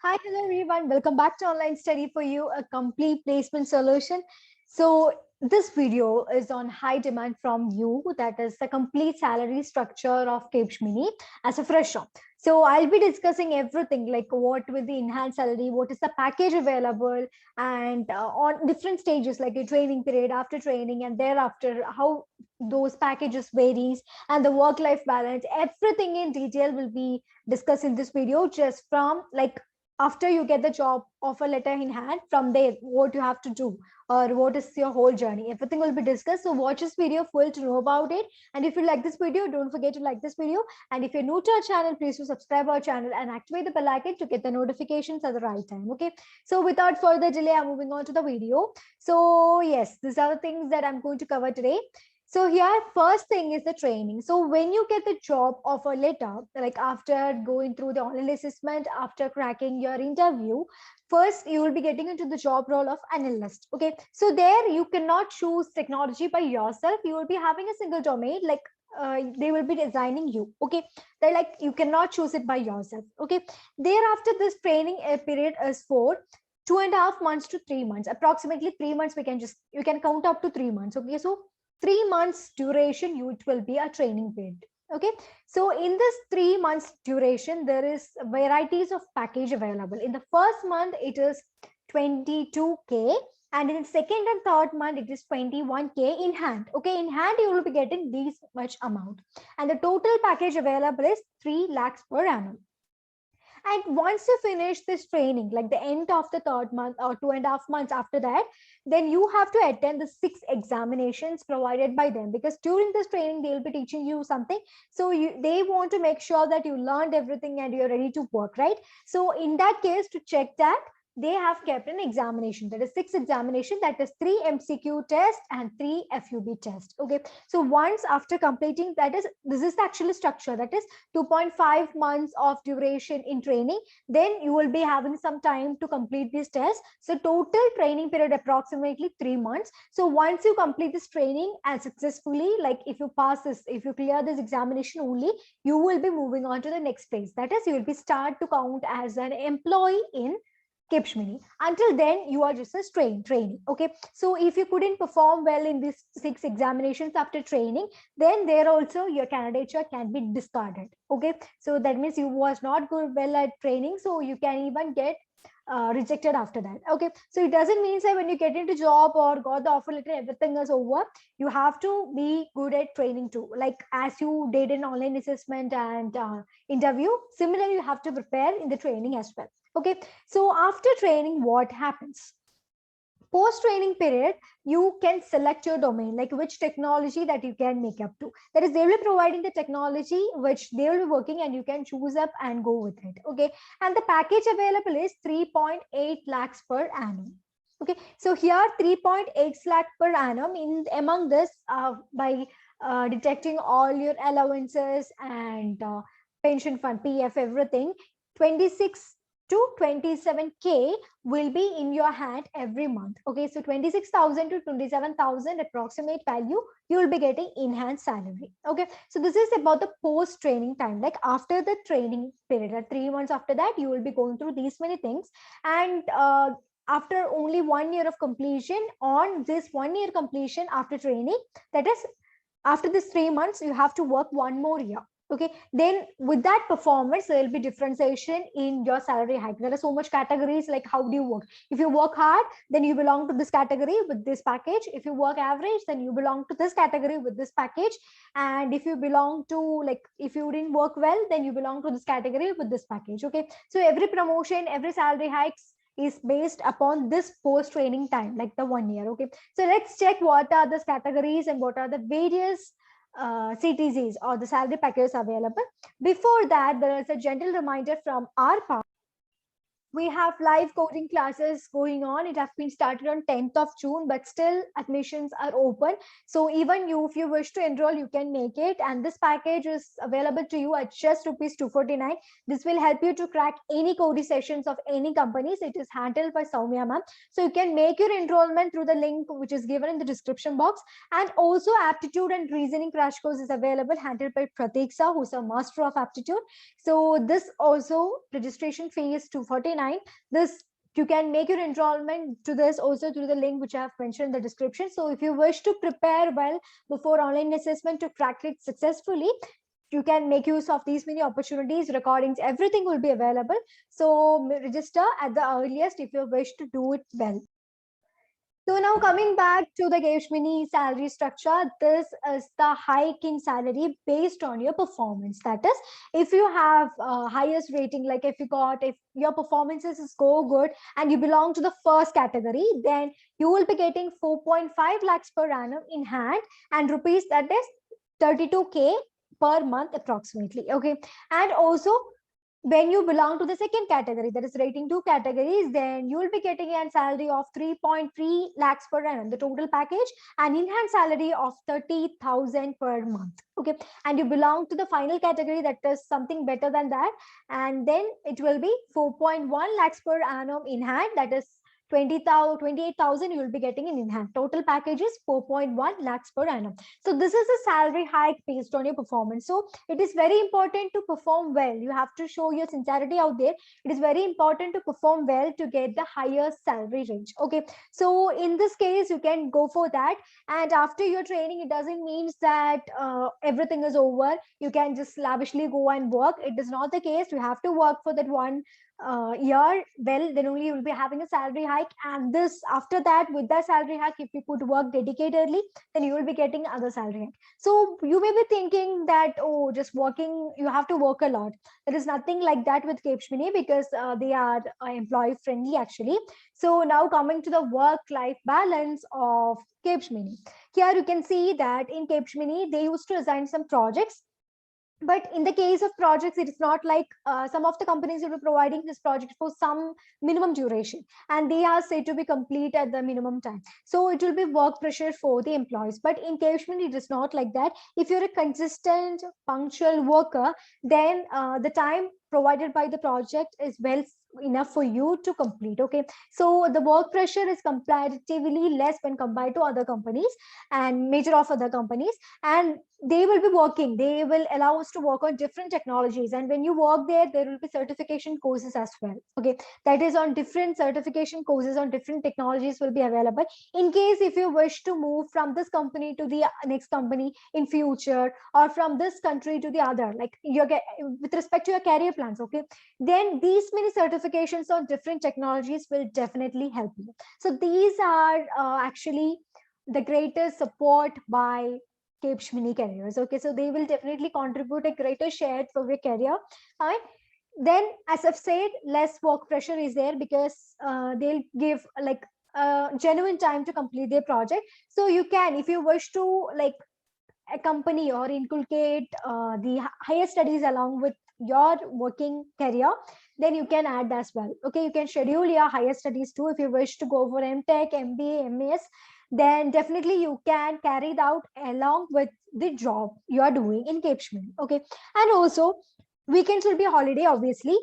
Hi, hello everyone. Welcome back to Online Study for You, a complete placement solution. So, this video is on high demand from you, that is the complete salary structure of Capgemini as a fresher. So, I'll be discussing everything like what will the enhanced salary, what is the package available, and on different stages like a training period, after training, and thereafter, how those packages varies and the work life balance. Everything in detail will be discussed in this video, just from like after you get the job offer letter in hand. From there, what you have to do or what is your whole journey, everything will be discussed. So watch this video full to know about it. And if you like this video, don't forget to like this video. And if you're new to our channel, please do subscribe our channel and activate the bell icon to get the notifications at the right time. Okay, so without further delay, I'm moving on to the video. So yes, these are the things that I'm going to cover today. So here, first thing is the training. So when you get the job offer letter, like after going through the online assessment, after cracking your interview, first you will be getting into the job role of analyst. Okay, so there you cannot choose technology by yourself. You will be having a single domain, like they will be designing you. Okay, they're like you cannot choose it by yourself. Okay, thereafter this training period is for 2.5 months to 3 months, approximately 3 months. We can just you can count up to 3 months. Okay, so 3 months duration, it will be a training period. Okay, so in this 3 months duration, there is varieties of package available. In the first month, it is 22K, and in the second and third month, it is 21K in hand. Okay, in hand, you will be getting this much amount, and the total package available is 3 lakhs per annum. And once you finish this training, like the end of the third month or 2.5 months after that, then you have to attend the 6 examinations provided by them, because during this training they'll be teaching you something. So they want to make sure that you learned everything and you're ready to work, right? So in that case, to check that, they have kept an examination, that is 6 examination, that is 3 MCQ test and 3 FUB test. Okay, so once after completing that, is this is the actual structure, that is 2.5 months of duration in training, then you will be having some time to complete this test. So total training period approximately 3 months. So once you complete this training and successfully, like if you pass this, if you clear this examination only, you will be moving on to the next phase, that is you will be start to count as an employee in Capgemini. Until then, you are just a training. Okay. So if you couldn't perform well in these 6 examinations after training, then there also your candidature can be discarded. Okay. So that means you was not good well at training, so you can even get rejected after that. Okay, so it doesn't mean that when you get into job or got the offer letter, everything is over. You have to be good at training too, like as you did in online assessment and interview. Similarly, you have to prepare in the training as well. Okay, so after training, what happens? Post training period, you can select your domain, like which technology that you can make up to. That is, they will be providing the technology which they will be working, and you can choose up and go with it. Okay, and the package available is 3.8 lakhs per annum. Okay, so here 3.8 lakh per annum. In among this, by detecting all your allowances and pension fund, PF, everything, 26 to 27K will be in your hand every month. Okay, so 26,000 to 27,000 approximate value you will be getting enhanced salary. Okay, so this is about the post training time, like after the training period, at 3 months after that, you will be going through these many things. And after only 1 year of completion, on this 1 year completion after training, that is after this 3 months, you have to work 1 more year. Okay, then with that performance, there will be differentiation in your salary hike. There are so much categories, like how do you work. If you work hard, then you belong to this category with this package. If you work average, then you belong to this category with this package. And if you belong to, like, if you didn't work well, then you belong to this category with this package. Okay, so every promotion, every salary hikes is based upon this post training time, like the 1 year. Okay, so let's check what are the categories and what are the various CTCs or the salary packages available. Before that, there is a gentle reminder from our part. We have live coding classes going on. It has been started on 10th of June, but still admissions are open. So even you, if you wish to enroll, you can make it. And this package is available to you at just rupees 249. This will help you to crack any coding sessions of any companies. It is handled by Soumya ma'am. So you can make your enrollment through the link which is given in the description box. And also aptitude and reasoning crash course is available, handled by Prateeksha, who's a master of aptitude. So this also registration fee is 249. 29. This you can make your enrollment to this also through the link which I have mentioned in the description. So if you wish to prepare well before online assessment to crack it successfully, you can make use of these many opportunities. Recordings, everything will be available. So register at the earliest if you wish to do it well. So now coming back to the Capgemini salary structure, this is the hike in salary based on your performance. That is, if you have highest rating, like if your performances is go good and you belong to the first category, then you will be getting 4.5 lakhs per annum in hand and rupees, that is 32K per month approximately. Okay, and also when you belong to the second category, that is rating 2 categories, then you will be getting a salary of 3.3 lakhs per annum, the total package, and in-hand salary of 30,000 per month. Okay, and you belong to the final category, that is something better than that, and then it will be 4.1 lakhs per annum in hand, that is 28,000 you will be getting in hand. Total package is 4.1 lakhs per annum. So this is a salary hike based on your performance. So it is very important to perform well. You have to show your sincerity out there. It is very important to perform well to get the higher salary range. Okay, so in this case you can go for that, and after your training it doesn't mean that everything is over. You can just lavishly go and work. It is not the case. You have to work for that one year well, then only you will be having a salary hike. And this, after that, with that salary hike, if you could work dedicatedly, then you will be getting other salary hike. So you may be thinking that, oh, just working, you have to work a lot. There is nothing like that with Capgemini, because they are employee friendly actually. So now coming to the work life balance of Capgemini, here you can see that in Capgemini they used to assign some projects. But in the case of projects, it is not like some of the companies will be providing this project for some minimum duration, and they are said to be complete at the minimum time. So it will be work pressure for the employees. But in Capgemini, it is not like that. If you're a consistent, punctual worker, then the time provided by the project is well enough for you to complete. Okay, so the work pressure is comparatively less when compared to other companies and major of other companies, and they will be working, they will allow us to work on different technologies, and when you work there will be certification courses as well. Okay, that is on different certification courses on different technologies will be available. In case if you wish to move from this company to the next company in future, or from this country to the other, like you get with respect to your career plans, okay, then these many certifications on different technologies will definitely help you. So these are actually the greatest support by Capgemini careers. Okay, so they will definitely contribute a greater share for your career. And then, as I've said, less work pressure is there, because they'll give like genuine time to complete their project. So you can, if you wish to like accompany or inculcate the higher studies along with your working career, then you can add as well. Okay, you can schedule your higher studies too. If you wish to go for MTech, MBA, MS, then definitely you can carry it out along with the job you are doing in Capgemini. Okay, and also weekends will be a holiday obviously,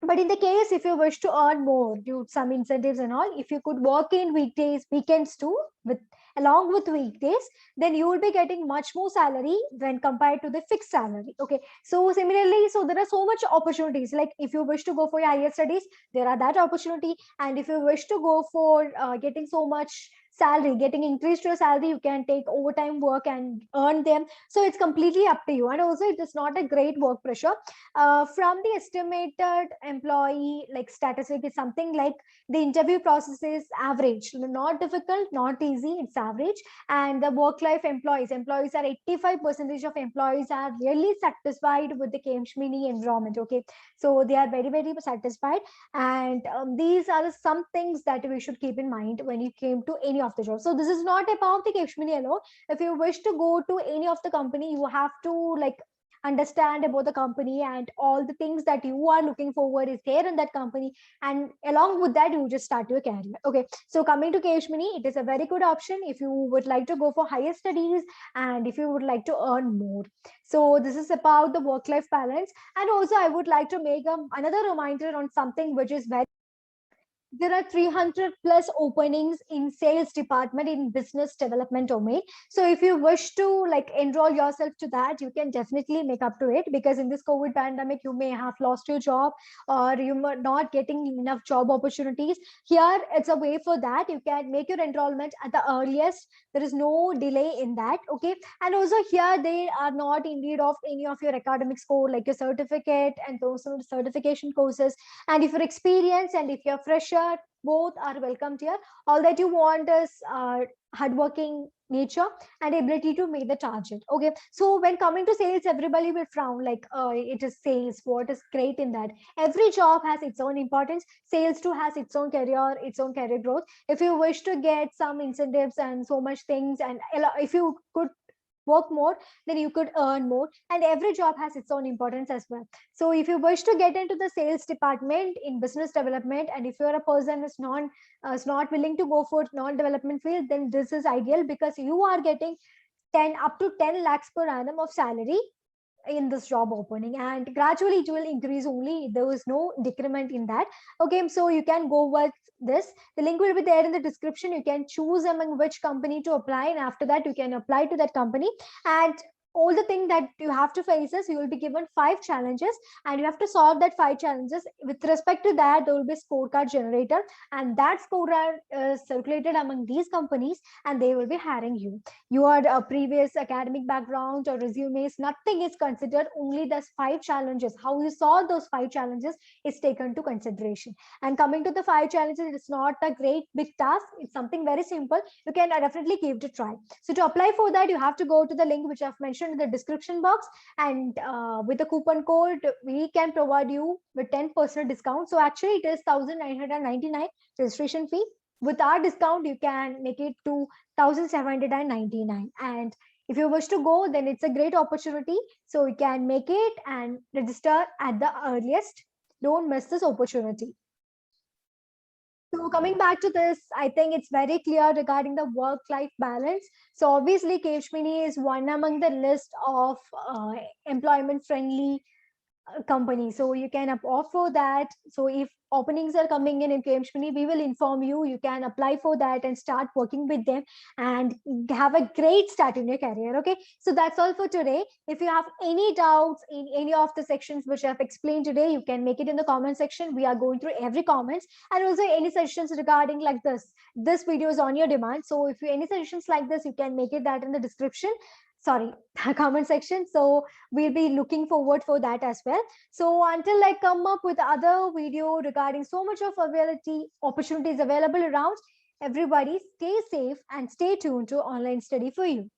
but in the case if you wish to earn more due to some incentives and all, if you could work in weekdays, weekends too, with along with weekdays, then you will be getting much more salary when compared to the fixed salary. Okay, so similarly, so there are so much opportunities, like if you wish to go for your higher studies, there are that opportunity, and if you wish to go for getting so much salary, getting increased your salary, you can take overtime work and earn them. So it's completely up to you. And also it is not a great work pressure. From the estimated employee like statistic, is something like the interview process is average, not difficult, not easy, it's average. And the work life employees are 85% of employees are really satisfied with the Capgemini environment. Okay, so they are very very satisfied. And these are some things that we should keep in mind when you came to any of the jobs. So this is not about the Capgemini alone. If you wish to go to any of the company, you have to like understand about the company, and all the things that you are looking forward is there in that company, and along with that you just start your career. Okay, so coming to Capgemini, it is a very good option if you would like to go for higher studies and if you would like to earn more. So this is about the work life balance. And also I would like to make another reminder on something which is very there are 300 plus openings in sales department in business development domain. So if you wish to like enroll yourself to that, you can definitely make up to it, because in this COVID pandemic you may have lost your job, or you might not getting enough job opportunities. Here it's a way for that. You can make your enrollment at the earliest. There is no delay in that. Okay. And also here they are not in need of any of your academic score, like your certificate and those certification courses. And if you're experienced and if you're fresher, both are welcomed here. All that you want is hardworking nature and ability to make the target. Okay. So when coming to sales, everybody will frown like, it is sales. What is great in that? Every job has its own importance. Sales too has its own career growth. If you wish to get some incentives and so much things, and if you could work more, then you could earn more, and every job has its own importance as well. So if you wish to get into the sales department in business development, and if you're a person is not willing to go for non-development field, then this is ideal, because you are getting 10 up to 10 lakhs per annum of salary in this job opening, and gradually it will increase only. There is no decrement in that. Okay, so you can go with this. The link will be there in the description. You can choose among which company to apply, and after that you can apply to that company. And all the thing that you have to face is you will be given 5 challenges, and you have to solve that 5 challenges. With respect to that, there will be scorecard generator, and that scorecard is circulated among these companies, and they will be hiring you. Your previous academic background or resumes, nothing is considered. Only those 5 challenges, how you solve those 5 challenges, is taken to consideration. And coming to the 5 challenges, it's not a great big task. It's something very simple. You can definitely give it a try. So to apply for that, you have to go to the link which I've mentioned in the description box, and with the coupon code, we can provide you with 10% discount. So actually it is 1999 registration fee. With our discount, you can make it to 1799. And if you wish to go, then it's a great opportunity. So you can make it and register at the earliest. Don't miss this opportunity. So coming back to this, I think it's very clear regarding the work-life balance. So obviously, Kevshmini is one among the list of employment-friendly company. So you can offer that. So if openings are coming in KMShmini, we will inform you. You can apply for that and start working with them and have a great start in your career. Okay. So that's all for today. If you have any doubts in any of the sections which I've explained today, you can make it in the comment section. We are going through every comments, and also any suggestions regarding like this video is on your demand. So if you any suggestions like this, you can make it that in the description, sorry, comment section. So we'll be looking forward for that as well. So until I come up with other video regarding so much of availability opportunities available around, everybody stay safe and stay tuned to online study for you.